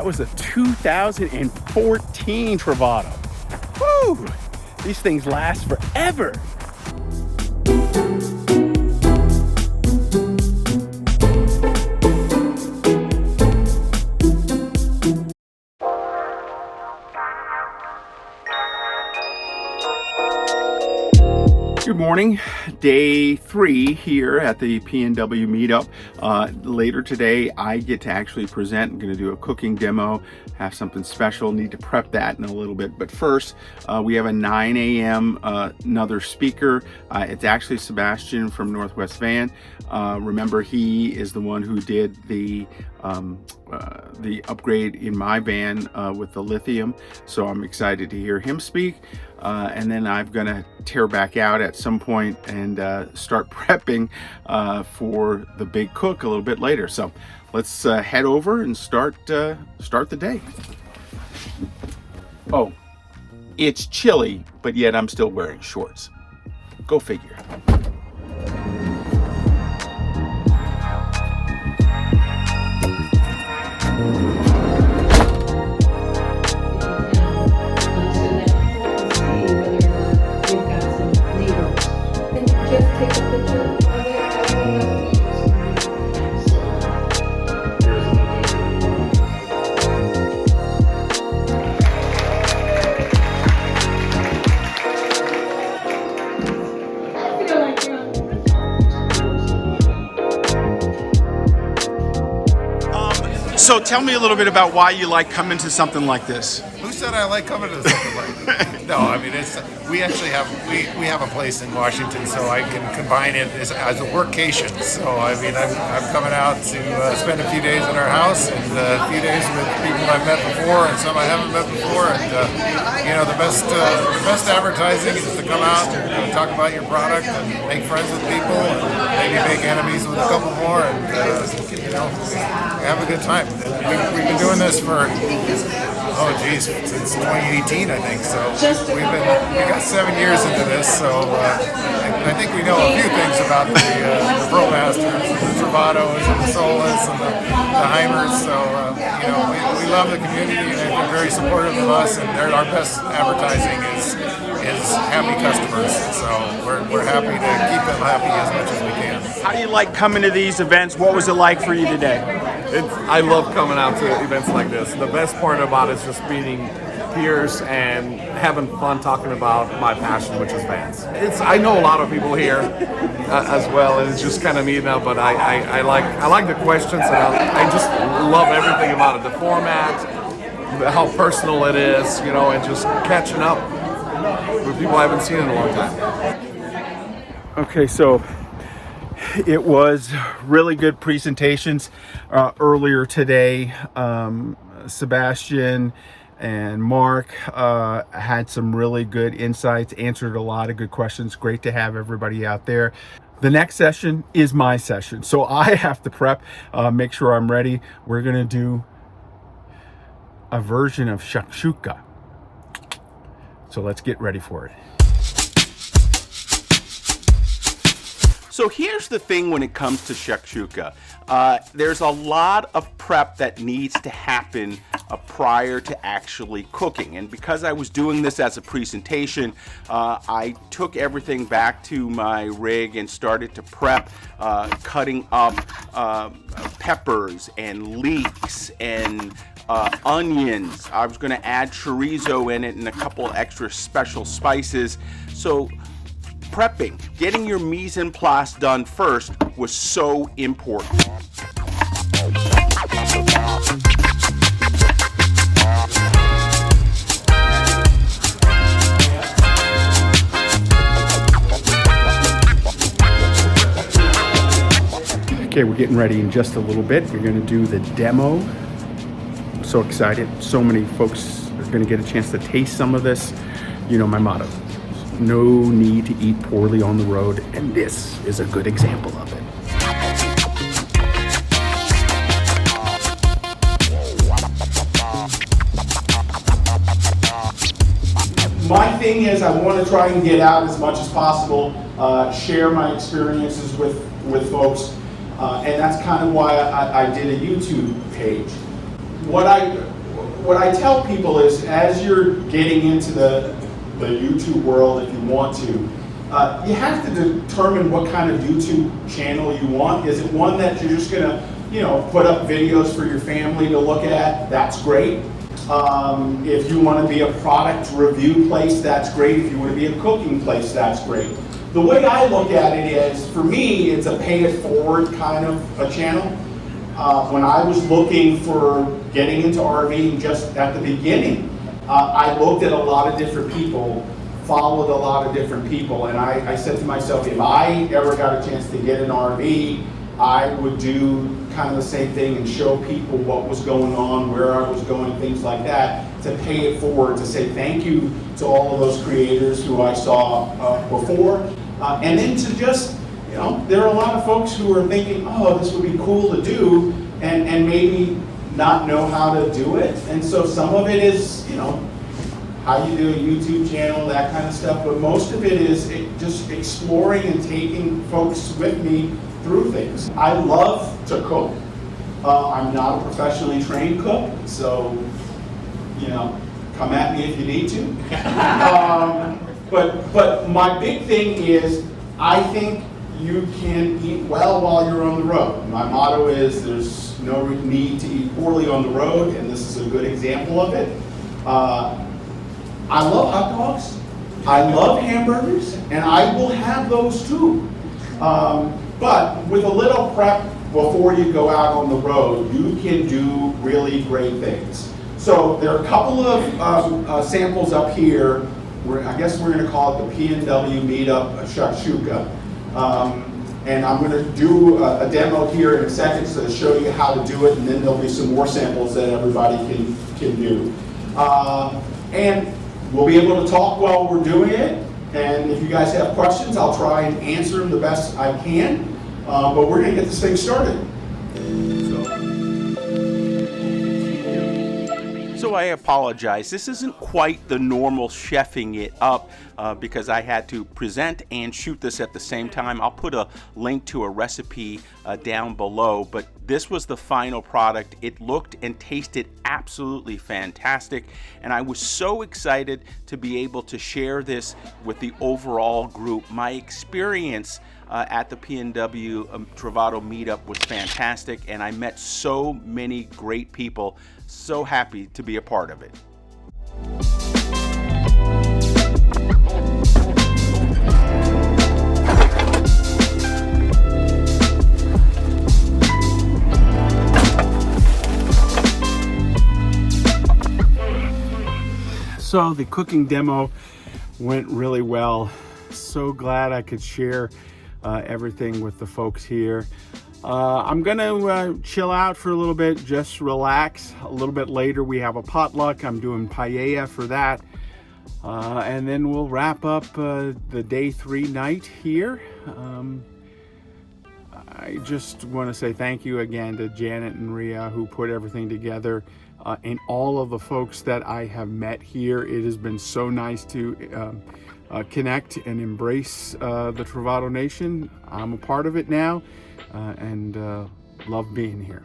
was a 2014 Travato. Woo! These things last forever. Good morning, day 3 here at the PNW Meet Up. Later today, I get to actually present. I'm going to do a cooking demo, have something special, need to prep that in a little bit. But first, we have a 9 a.m. Another speaker. It's actually Sebastian from Northwest Van. Remember, he is the one who did the upgrade in my van with the lithium. So I'm excited to hear him speak. And then I'm gonna tear back out at some point and start prepping for the big cook a little bit later. So let's head over and start the day. Oh, it's chilly, but yet I'm still wearing shorts. Go figure. So tell me a little bit about why you like coming to something like this. Who said I like coming to something like this? No, I mean we actually have a place in Washington, so I can combine it as a workcation. So I mean I'm coming out to spend a few days in our house and a few days with people I've met before and some I haven't met before. And the best advertising is to come out and talk about your product and make friends with people and maybe make enemies with a couple more and have a good time. We've been doing this for since 2018, I think. So we got 7 years into this. So I think we know a few things about the ProMasters, and the Travatos, and the Solas, and the Heimers. So we love the community, and they've been very supportive of us. And our best advertising is happy customers. So we're happy to keep them happy as much as we can. How do you like coming to these events? What was it like for you today? I love coming out to events like this. The best part about it is just meeting peers and having fun talking about my passion, which is vans. I know a lot of people here as well, and it's just kind of neat now. But I like the questions, and I just love everything about it. The format, how personal it is, and just catching up with people I haven't seen in a long time. Okay, so it was really good presentations earlier today. Sebastian and Mark had some really good insights, answered a lot of good questions. Great to have everybody out there. The next session is my session, so I have to prep, make sure I'm ready. We're gonna do a version of shakshuka. So let's get ready for it. So here's the thing when it comes to shakshuka. There's a lot of prep that needs to happen prior to actually cooking. And because I was doing this as a presentation, I took everything back to my rig and started to prep, cutting up peppers and leeks and onions. I was gonna add chorizo in it and a couple extra special spices. So prepping, getting your mise en place done first was so important. Okay, we're getting ready in just a little bit. We're gonna do the demo. I'm so excited. So many folks are gonna get a chance to taste some of this. You know my motto. No need to eat poorly on the road, and this is a good example of it. My thing is I want to try and get out as much as possible, share my experiences with folks, and that's kind of why I did a YouTube page. What I what I tell people is, as you're getting into the YouTube world, if you want to, you have to determine what kind of YouTube channel you want. Is it one that you're just gonna, put up videos for your family to look at? That's great. If you want to be a product review place, that's great. If you want to be a cooking place, that's great. The way I look at it is, for me, it's a pay it forward kind of a channel. When I was looking for getting into RVing just at the beginning, I looked at a lot of different people, followed a lot of different people, and I said to myself, if I ever got a chance to get an RV, I would do kind of the same thing and show people what was going on, where I was going, things like that, to pay it forward, to say thank you to all of those creators who I saw before, and then to just, there are a lot of folks who are thinking, oh, this would be cool to do, and maybe not know how to do it, and so some of it is, how you do a YouTube channel, that kind of stuff, but most of it is just exploring and taking folks with me through things. I love to cook. I'm not a professionally trained cook, so, come at me if you need to. But my big thing is, I think you can eat well while you're on the road. My motto is, there's no need to eat poorly on the road, and this is a good example of it. I love hot dogs, I love hamburgers, and I will have those too. But with a little prep before you go out on the road, you can do really great things. So there are a couple of samples up here. I guess we're going to call it the PNW Meet Up Shakshuka. And I'm going to do a demo here in a second to show you how to do it, and then there'll be some more samples that everybody can do. And we'll be able to talk while we're doing it, and if you guys have questions, I'll try and answer them the best I can, but we're going to get this thing started. So I apologize. This isn't quite the normal chefing it up because I had to present and shoot this at the same time. I'll put a link to a recipe down below, but this was the final product. It looked and tasted absolutely fantastic, and I was so excited to be able to share this with the overall group. My experience at the PNW Travato Meet-Up was fantastic, and I met so many great people. So happy to be a part of it. So the cooking demo went really well. So glad I could share everything with the folks here. I'm gonna chill out for a little bit, just relax. A little bit later we have a potluck. I'm doing paella for that. And then we'll wrap up the day 3 night here. I just want to say thank you again to Janet and Rhea who put everything together, and all of the folks that I have met here. It has been so nice to connect and embrace the Travato Nation. I'm a part of it now, and love being here.